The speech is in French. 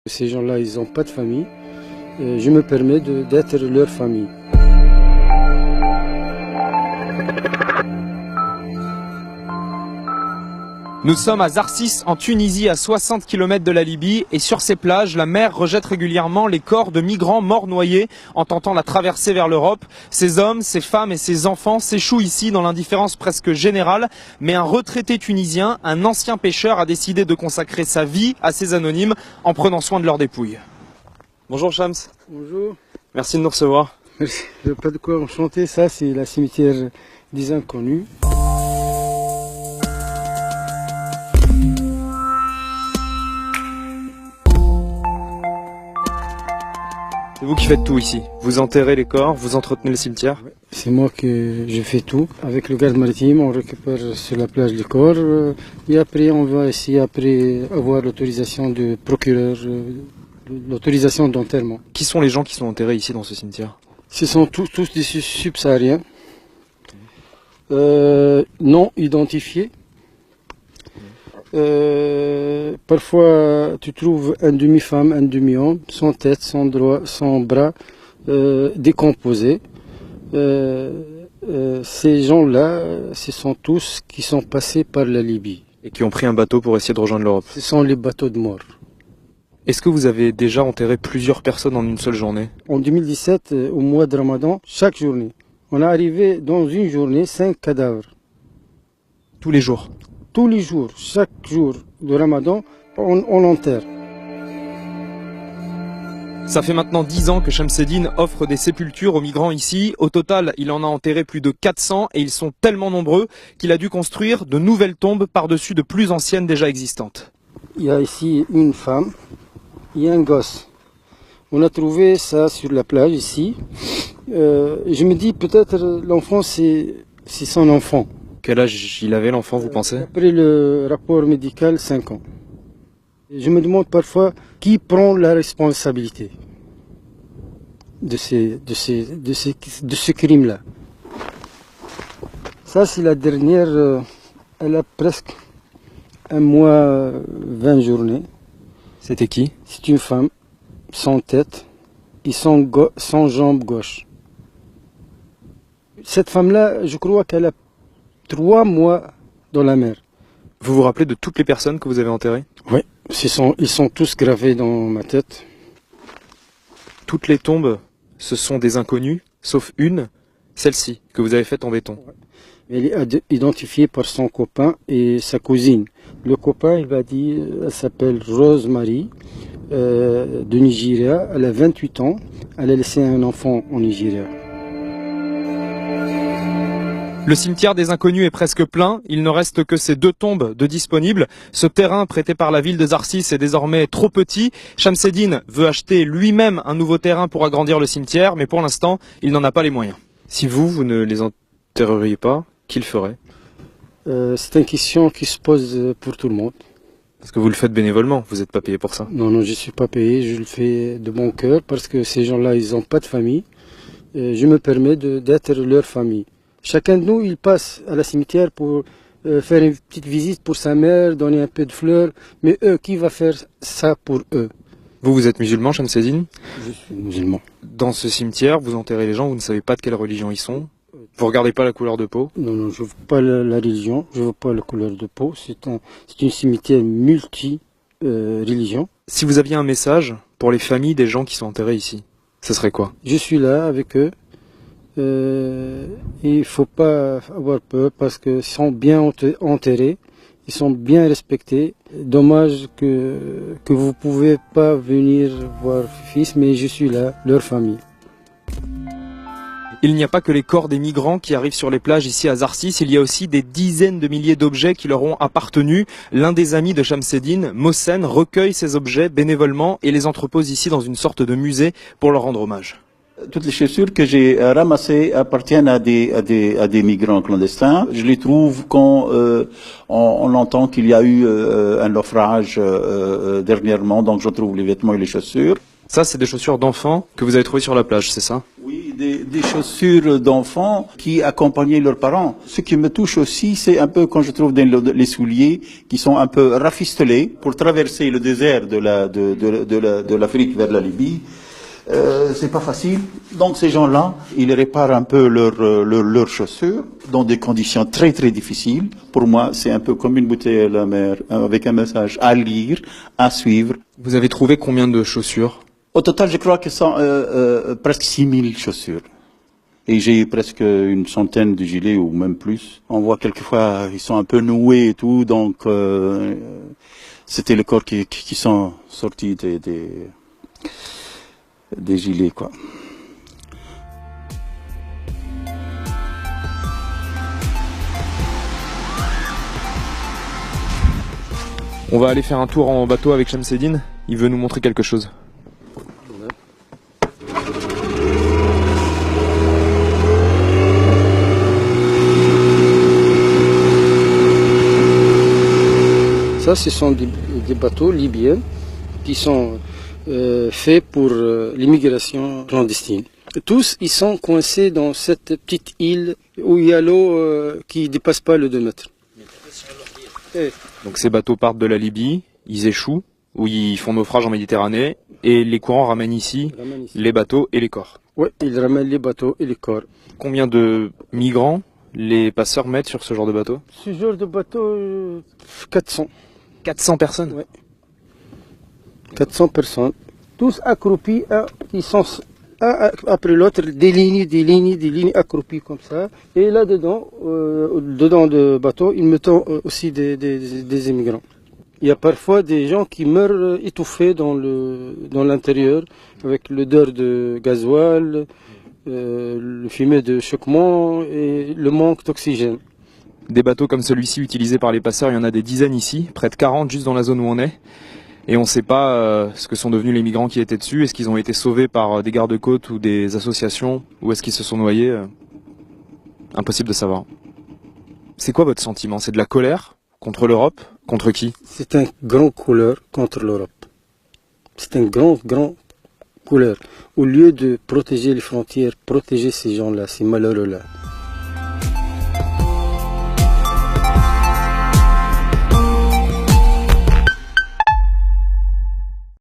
Ces gens-là, ils n'ont pas de famille. Je me permets d'être leur famille. Nous sommes à Zarsis, en Tunisie, à 60 km de la Libye. Et sur ces plages, la mer rejette régulièrement les corps de migrants morts noyés en tentant la traversée vers l'Europe. Ces hommes, ces femmes et ces enfants s'échouent ici dans l'indifférence presque générale. Mais un retraité tunisien, un ancien pêcheur, a décidé de consacrer sa vie à ces anonymes en prenant soin de leurs dépouilles. Bonjour Shams. Bonjour. Merci de nous recevoir. Merci. Pas de quoi enchanter. Ça, c'est la cimetière des inconnus. C'est vous qui faites tout ici. Vous enterrez les corps, vous entretenez le cimetière. C'est moi que je fais tout. Avec le garde maritime, on récupère sur la plage les corps. Et après, on va essayer avoir l'autorisation du procureur, l'autorisation d'enterrement. Qui sont les gens qui sont enterrés ici dans ce cimetière? Ce sont tous des subsahariens, non identifiés. Parfois, tu trouves un demi-femme, un demi-homme, sans tête, sans bras, décomposés. Ces gens-là, ce sont tous qui sont passés par la Libye. Et qui ont pris un bateau pour essayer de rejoindre l'Europe. Ce sont les bateaux de mort. Est-ce que vous avez déjà enterré plusieurs personnes en une seule journée? En 2017, au mois de Ramadan, chaque journée, on a arrivé dans une journée 5 cadavres. Tous les jours? Tous les jours, chaque jour de Ramadan, on enterre. Ça fait maintenant 10 ans que Shamseddine offre des sépultures aux migrants ici. Au total, il en a enterré plus de 400 et ils sont tellement nombreux qu'il a dû construire de nouvelles tombes par-dessus de plus anciennes déjà existantes. Il y a ici une femme, il y a un gosse. On a trouvé ça sur la plage ici. Je me dis peut-être l'enfant c'est son enfant. Quel âge il avait l'enfant, vous pensez? Après le rapport médical, 5 ans. Je me demande parfois qui prend la responsabilité de ce crime-là. Ça, c'est la dernière, elle a presque un mois, 20 journées. C'était qui? C'est une femme, sans tête et sans jambe gauche. Cette femme-là, je crois qu'elle a 3 mois dans la mer. Vous vous rappelez de toutes les personnes que vous avez enterrées? Oui, ils sont tous gravés dans ma tête. Toutes les tombes, ce sont des inconnus, sauf une, celle-ci, que vous avez faite en béton. Elle est identifiée par son copain et sa cousine. Le copain, il va dire, elle s'appelle Rosemary, de Nigeria. Elle a 28 ans. Elle a laissé un enfant au Nigeria. Le cimetière des inconnus est presque plein, il ne reste que ces 2 tombes de disponibles. Ce terrain prêté par la ville de Zarsis est désormais trop petit. Shamseddine veut acheter lui-même un nouveau terrain pour agrandir le cimetière, mais pour l'instant, il n'en a pas les moyens. Si vous ne les enterreriez pas, qui le ferait? C'est une question qui se pose pour tout le monde. Parce que vous le faites bénévolement, vous n'êtes pas payé pour ça. Non, je ne suis pas payé, je le fais de bon cœur parce que ces gens-là, ils n'ont pas de famille. Je me permets d'être leur famille. Chacun de nous, il passe à la cimetière pour faire une petite visite pour sa mère, donner un peu de fleurs. Mais eux, qui va faire ça pour eux? Vous êtes musulman, Shamseddine? Je suis musulman. Dans ce cimetière, vous enterrez les gens, vous ne savez pas de quelle religion ils sont. Vous regardez pas la couleur de peau? Non, je ne veux pas la religion, je ne veux pas la couleur de peau. C'est une cimetière multi-religion. Si vous aviez un message pour les familles des gens qui sont enterrés ici, ce serait quoi? Je suis là avec eux. Il ne faut pas avoir peur parce qu'ils sont bien enterrés, ils sont bien respectés. Dommage que vous ne pouvez pas venir voir fils, mais je suis là, leur famille. Il n'y a pas que les corps des migrants qui arrivent sur les plages ici à Zarsis, il y a aussi des dizaines de milliers d'objets qui leur ont appartenu. L'un des amis de Shamseddine, Mohsen, recueille ces objets bénévolement et les entrepose ici dans une sorte de musée pour leur rendre hommage. Toutes les chaussures que j'ai ramassées appartiennent à des migrants clandestins. Je les trouve quand on entend qu'il y a eu un naufrage dernièrement, donc je trouve les vêtements et les chaussures. Ça, c'est des chaussures d'enfants que vous avez trouvées sur la plage, c'est ça? Oui, des chaussures d'enfants qui accompagnaient leurs parents. Ce qui me touche aussi, c'est un peu quand je trouve les souliers qui sont un peu rafistolés pour traverser le désert de l'Afrique vers la Libye. C'est pas facile. Donc ces gens-là, ils réparent un peu leurs chaussures dans des conditions très très difficiles. Pour moi, c'est un peu comme une bouteille à la mer avec un message à lire, à suivre. Vous avez trouvé combien de chaussures? Au total, je crois que ce sont presque 6000 chaussures. Et j'ai presque une centaine de gilets ou même plus. On voit quelquefois, ils sont un peu noués et tout, donc c'était le corps qui sont sortis des gilets, quoi. On va aller faire un tour en bateau avec Shamseddine. Il veut nous montrer quelque chose. Ça, ce sont des bateaux libyens qui sont faits pour l'immigration clandestine. Tous, ils sont coincés dans cette petite île où il y a l'eau qui ne dépasse pas le 2 mètres. Donc ces bateaux partent de la Libye, ils échouent, ou ils font naufrage en Méditerranée, et les courants ramènent ici les bateaux et les corps. Oui, ils ramènent les bateaux et les corps. Combien de migrants les passeurs mettent sur ce genre de bateau? Ce genre de bateau, 400. 400 personnes? Oui. 400 personnes. Tous accroupis, ils sont un après l'autre, des lignes accroupies comme ça. Et là-dedans, dedans le bateau, ils mettent aussi des immigrants. Il y a parfois des gens qui meurent étouffés dans l'intérieur, avec l'odeur de gasoil, le fumet de choquement et le manque d'oxygène. Des bateaux comme celui-ci utilisés par les passeurs, il y en a des dizaines ici, près de 40 juste dans la zone où on est. Et on ne sait pas ce que sont devenus les migrants qui étaient dessus. Est-ce qu'ils ont été sauvés par des gardes-côtes ou des associations, ou est-ce qu'ils se sont noyés? Impossible de savoir. C'est quoi votre sentiment? C'est de la colère contre l'Europe? Contre qui? C'est un grand colère contre l'Europe. C'est un grand colère. Au lieu de protéger les frontières, protéger ces gens-là, ces malheureux-là.